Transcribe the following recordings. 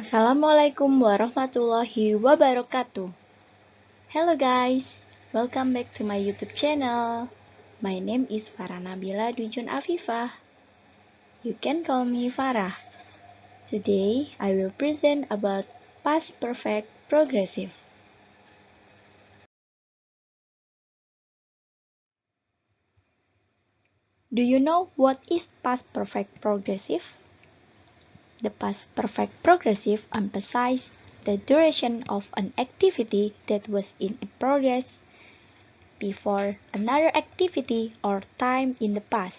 Assalamualaikum warahmatullahi wabarakatuh. Hello guys, welcome back to my YouTube channel. My name is Faranabila Dwijun Afifah. You can call me Farah. Today I will present about past perfect progressive. Do you know what is past perfect progressive? The past perfect progressive emphasizes the duration of an activity that was in progress before another activity or time in the past.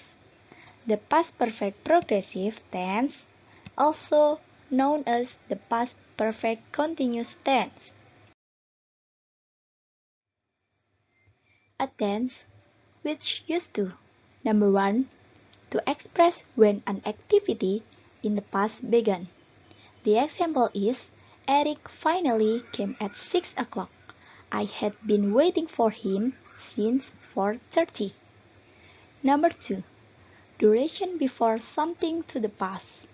The past perfect progressive tense, also known as the past perfect continuous tense. A tense which used to: number 1, to express when an activity in the past began. The example is, Eric finally came at 6 o'clock. I had been waiting for him since 4:30. Number 2, duration before something to the past.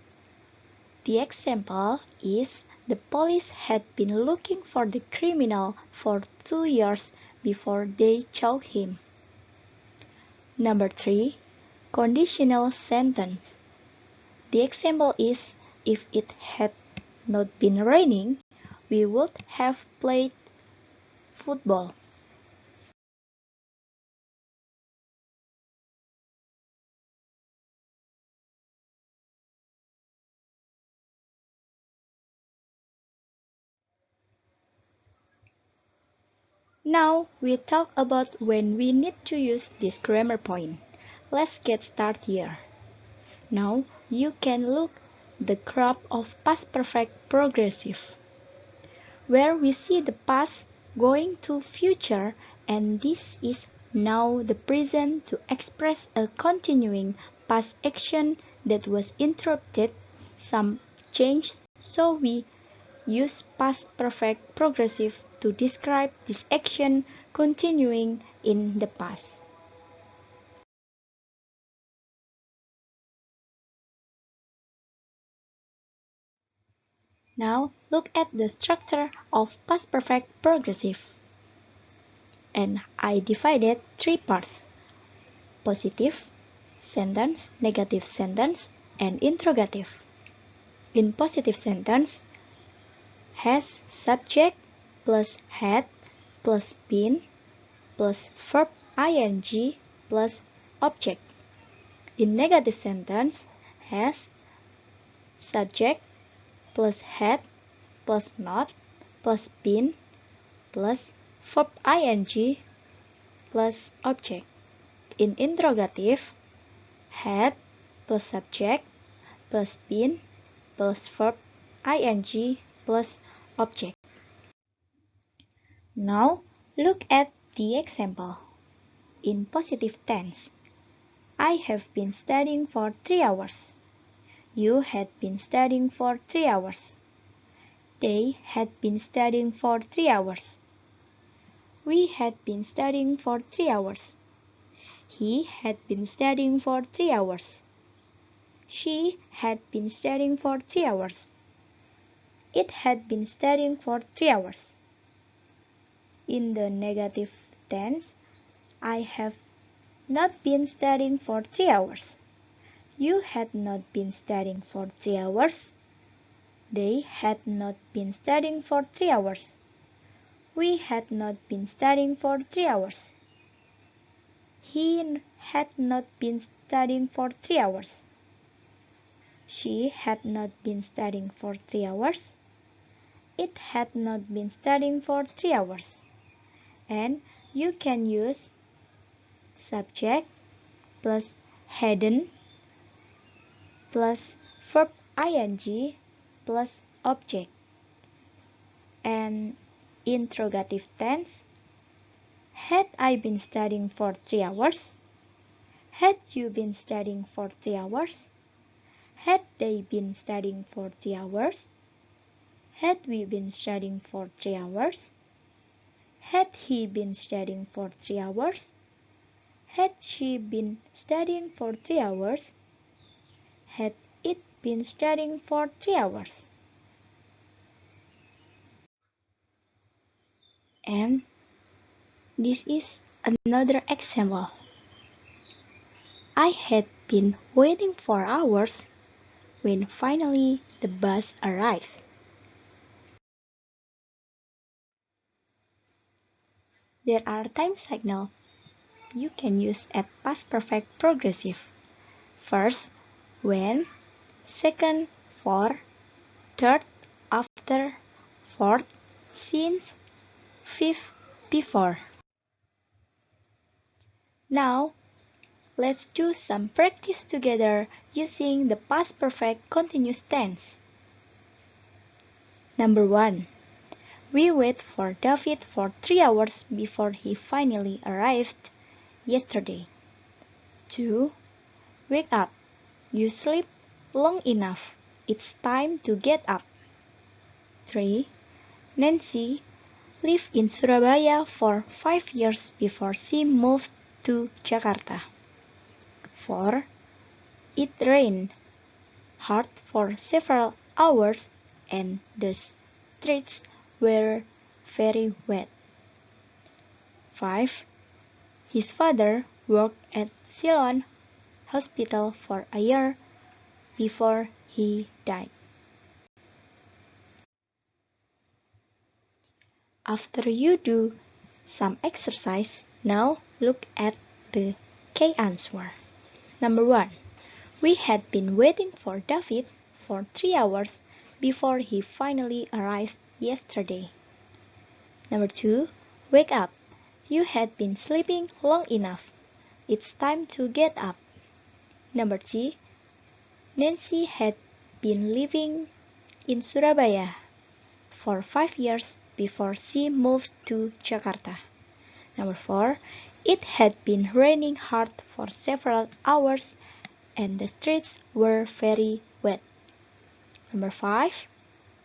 The example is, the police had been looking for the criminal for 2 years before they caught him. Number 3, conditional sentence. The example is, if it had not been raining, we would have played football. Now we talk about when we need to use this grammar point. Let's get started here. Now you can look the graph of past perfect progressive, where we see the past going to future, and this is now the present to express a continuing past action that was interrupted, some changed, so we use past perfect progressive to describe this action continuing in the past. Now look at the structure of past perfect progressive. And I divided 3 parts: positive sentence, negative sentence, and interrogative. In positive sentence, has subject plus had plus been plus verb ing plus object. In negative sentence, has subject plus had plus not plus been plus verb ing plus object. In interrogative, had plus subject plus been plus verb ing plus object. Now look at the example. In positive tense, I have been studying for 3 hours. You had been studying for 3 hours. They had been studying for 3 hours. We had been studying for 3 hours. He had been studying for 3 hours. She had been studying for 3 hours. It had been studying for 3 hours. In the negative tense, I have not been studying for 3 hours. You had not been studying for 3 hours. They had not been studying for 3 hours. We had not been studying for 3 hours. He had not been studying for 3 hours. She had not been studying for 3 hours. It had not been studying for 3 hours. And you can use subject plus hadn't plus verb ing plus object. And interrogative tense, had I been studying for 3 hours? Had you been studying for 3 hours? Had they been studying for 3 hours? Had we been studying for 3 hours? Had he been studying for 3 hours? Had she been studying for 3 hours? Had it been studying for 3 hours? And this is another example. I had been waiting for hours when finally the bus arrived. There are time signals you can use at past perfect progressive. First, when, second, for, third, after, fourth, since, fifth, before. Now, let's do some practice together using the past perfect continuous tense. Number 1. We wait for David for 3 hours before he finally arrived yesterday. 2. Wake up. You sleep long enough. It's time to get up. 3. Nancy lived in Surabaya for 5 years before she moved to Jakarta. 4. It rained hard for several hours and the streets were very wet. 5. His father worked at Ceylon Hospital for a year before he died. After you do some exercise, now look at the key answer. Number 1. We had been waiting for David for 3 hours before he finally arrived yesterday. Number 2. Wake up. You had been sleeping long enough. It's time to get up. Number 3. Nancy had been living in Surabaya for 5 years before she moved to Jakarta. Number 4. It had been raining hard for several hours and the streets were very wet. Number 5.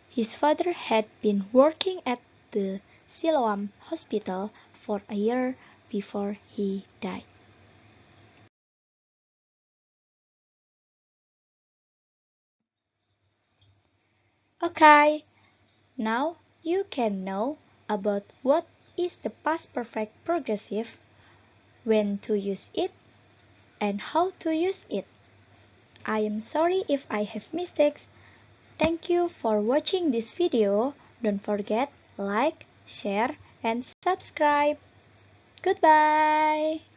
His father had been working at the Siloam Hospital for a year before he died. Okay, now you can know about what is the past perfect progressive, when to use it, and how to use it. I am sorry if I have mistakes. Thank you for watching this video. Don't forget like, share, and subscribe. Goodbye.